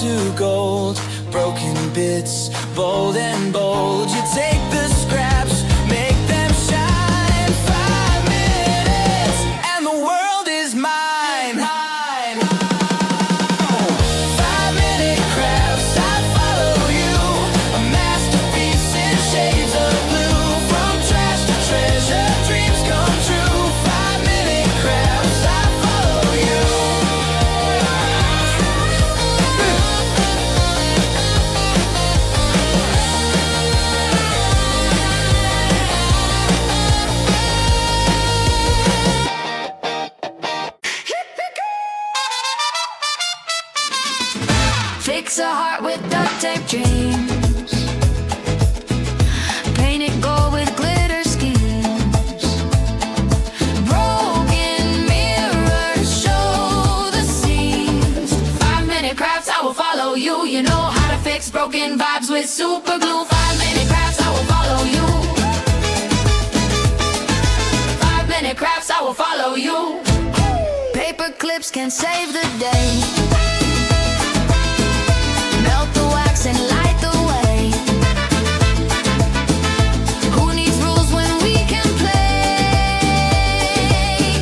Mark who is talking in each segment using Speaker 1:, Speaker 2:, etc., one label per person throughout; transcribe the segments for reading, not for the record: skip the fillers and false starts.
Speaker 1: into gold. Broken bits, bold and bold. You take the scraps, make them shine. 5 minutes, and the world is mine. 5-minute crafts, I follow you. A masterpiece in shades of blue. From trash to treasure, dreams come true. 5-minute crafts, I follow you.
Speaker 2: Fix a heart with duct tape dreams. Paint it gold with glitter schemes. Broken mirrors show the seams. 5-minute crafts, I will follow you. You know how to fix broken vibes with super glue. 5-minute crafts, I will follow you. 5-minute crafts, I will follow you. Paper clips can save the day. Melt the wax and light the way. Who needs rules when we can play?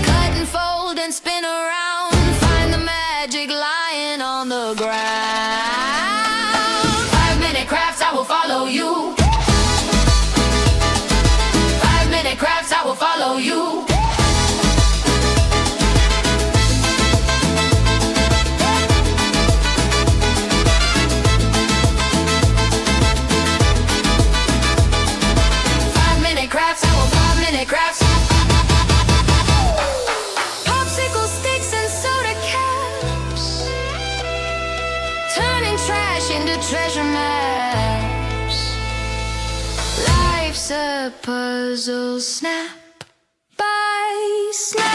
Speaker 2: Cut and fold and spin around. Find the magic lying on the ground. 5-minute crafts, I will follow you. 5-minute crafts, I will follow you. 5-minute crafts, I will 5-minute crafts. Popsicle sticks and soda caps, turning trash into treasure maps. Life's a puzzle, snap by snap.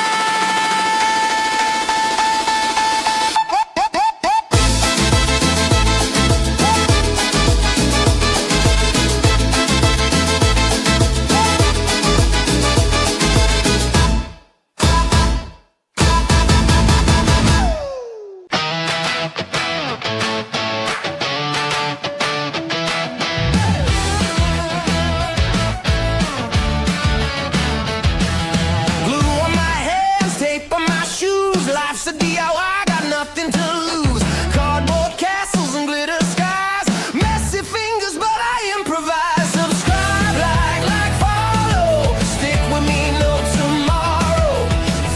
Speaker 1: Glue on my hands, tape on my shoes. Life's a DIY, got nothing to lose. Cardboard castles and glitter skies. Messy fingers, but I improvise. Subscribe, like, follow. Stick with me, no tomorrow.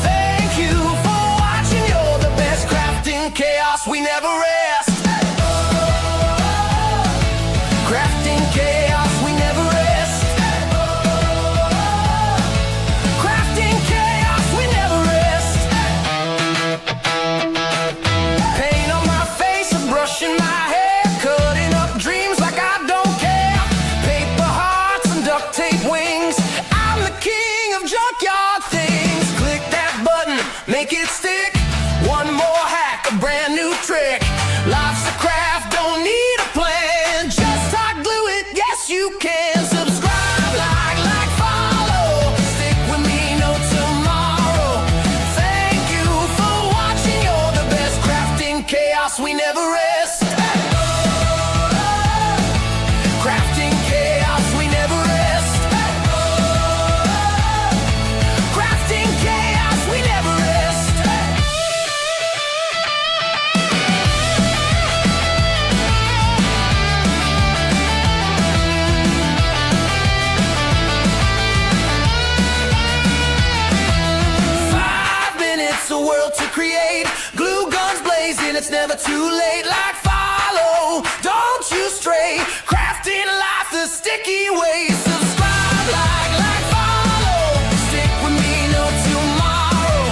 Speaker 1: Thank you for watching. You're the best. Crafting chaos, we never rest. Crafting chaos, we never rest. Crafting chaos, we never rest. Paint on my face and brushing my hair. Cutting up dreams like I don't care. Paper hearts and duct tape wings. I'm the king of junkyard things. Click that button, make it stick. One more hack, a brand new trick. Life's a craft, don't need a plan. Just hot glue it, yes you can. Subscribe, like, follow. Stick with me, no tomorrow. Thank you for watching. You're the best. Crafting chaos, we never rest. Crafting chaos, we never rest. Crafting chaos, we never rest. 5 minutes, a world to create. Glue guns blazing, it's never too late. Like follow, don't you stray. Crafting life the sticky way. Subscribe, like, follow. Stick with me, no tomorrow.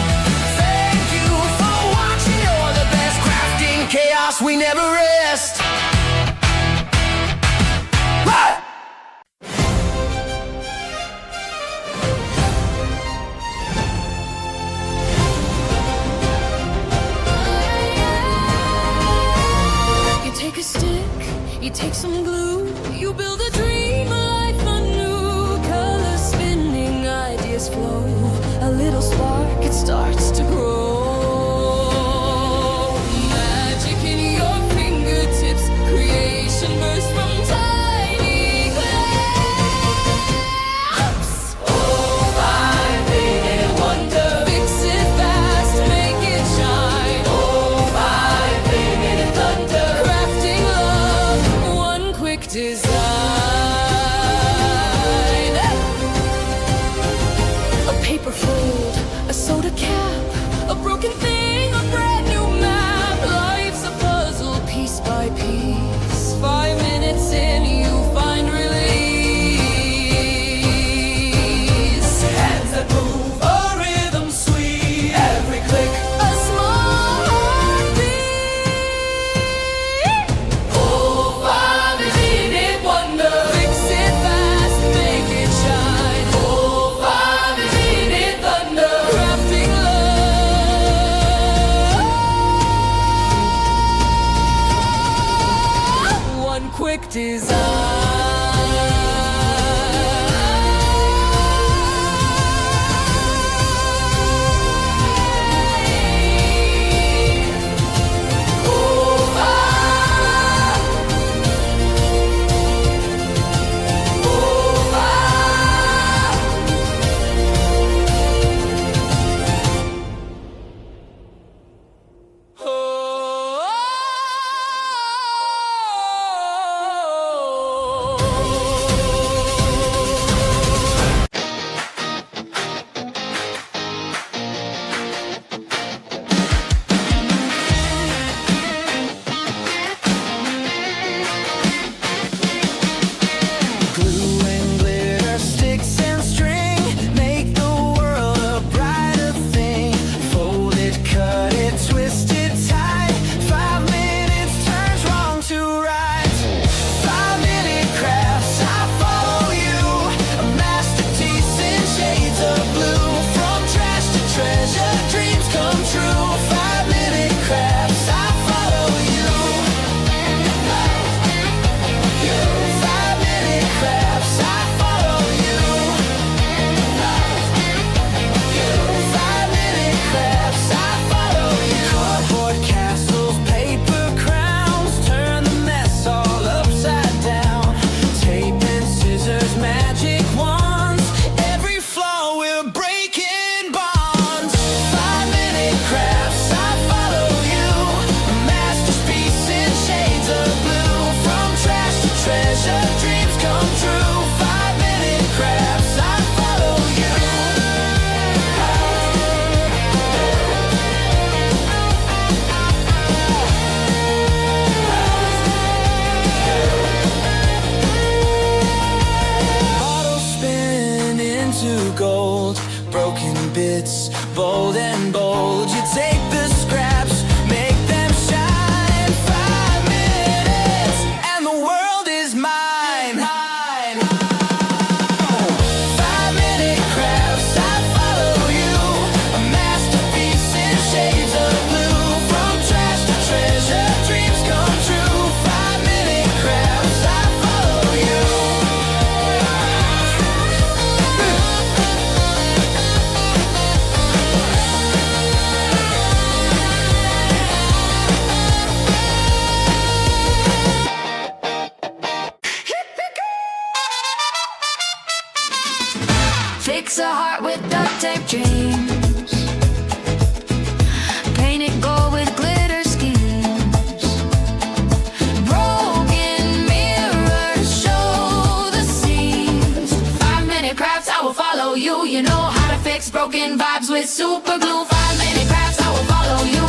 Speaker 1: Thank you for watching. You're the best. Crafting chaos, we never rest. Right.
Speaker 2: You take a stick, you take some glue, you build a dream, a life anew. Colors spinning, ideas flow. A little spark, it starts to grow. Magic in your fingertips. by piece. 5 minutes in, you find release.
Speaker 1: Hands that move, a rhythm sweet. Every click,
Speaker 2: A small heartbeat.
Speaker 1: oh, 5-minute wonder.
Speaker 2: Fix it fast, make it shine.
Speaker 1: Oh, 5-minute thunder.
Speaker 2: Crafting love. One quick design.
Speaker 1: Glue and glitter, sticks and string make the world a brighter thing. Fold it, cut it, twist it tight. 5 minutes turns wrong to right. 5-minute crafts, I follow you. A masterpiece in shades of blue. From trash to treasure, dreams come true. 5-minute crafts, I follow you. 5-minute crafts, I follow you. 5-minute crafts, I follow you. Cardboard castles, paper crowns, turn the mess all upside down. Tape and scissors, magic wands, every flaw will break in bonds. 5-minute crafts, I follow you. A masterpiece in shades of blue. From trash to treasure, dreams come true. 5-minute crafts, I follow you. 'Bottles spin into gold, broken bits, bold and bold. You take the scraps, make them shine. 5 minutes, and the world is mine. 5-minute crafts, I follow you. A masterpiece in shades of blue. From trash to treasure, dreams come true. 5-minute crafts, I follow you.
Speaker 2: 'Fix a heart with duct tape dreams. Paint it gold with glitter schemes. Broken mirrors show the seams. 5-minute crafts, I will follow you. You know how to fix broken vibes with super glue. 5-minute crafts, I will follow you.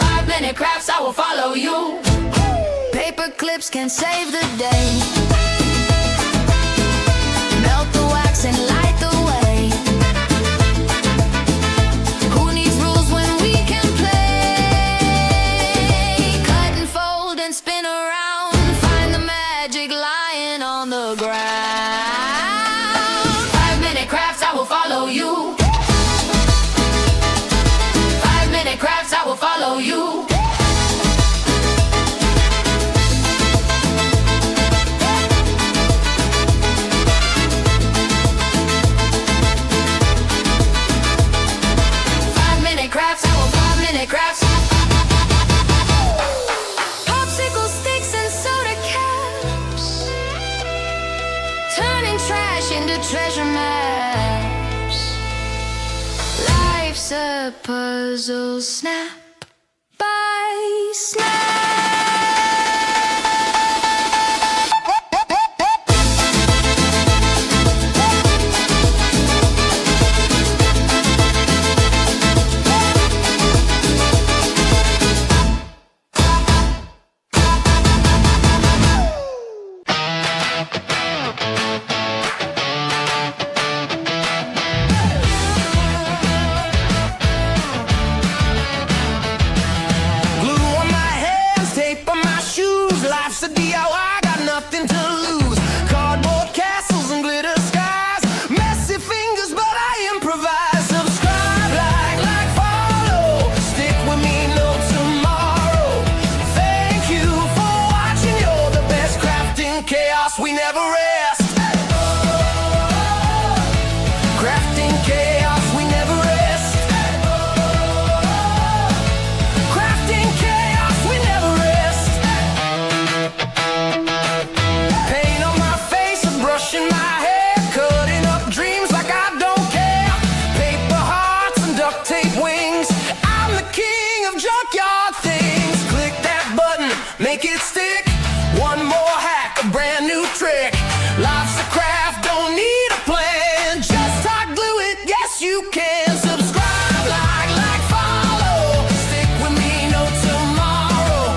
Speaker 2: 5-minute crafts, I will follow you. Paper clips can save the day. Melt the wax and light the way. Who needs rules when we can play? Cut and fold and spin around. Find the magic lying on the ground. 5-minute crafts, I will follow you. 5-minute crafts, I will follow you. 5-minute crafts, I will 5-minute crafts. Popsicle sticks and soda caps, turning trash into treasure maps. Life's a puzzle, snap by snap.
Speaker 1: never rest. Crafting chaos, we never rest. Crafting chaos, we never rest. Paint on my face, and brushing my hair, cutting up dreams like I don't care. Paper hearts and duct tape wings. I'm the king of junkyard things. Click that button, make it stick. One more hack, a brand new trick. Life's a craft, don't need a plan. Just hot glue it, yes you can. Subscribe, like, follow. Stick with me, no tomorrow.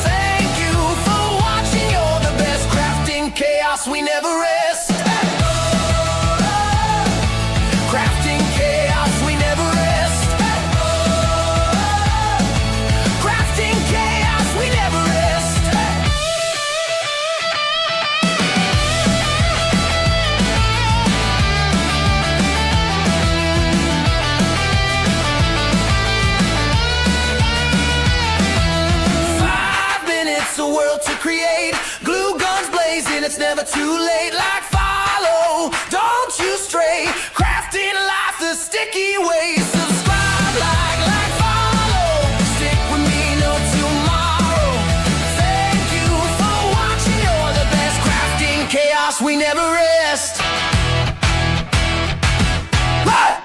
Speaker 1: Thank you for watching, you're the best. Crafting chaos, we never rest. Crafting chaos, we never rest. Crafting chaos, we never rest. It's a world to create. Glue guns blazing, it's never too late. Like follow, don't you stray. Crafting life the sticky way. Subscribe, like, follow. Stick with me, no tomorrow. Thank you for watching, you're the best. Crafting chaos, we never rest. Ah!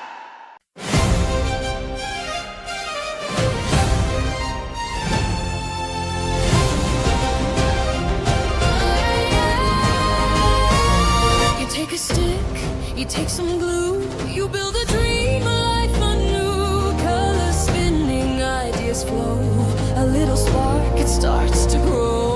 Speaker 2: Take a stick, you take some glue, you build a dream, a life anew. Colors spinning, ideas flow. A little spark, it starts to grow.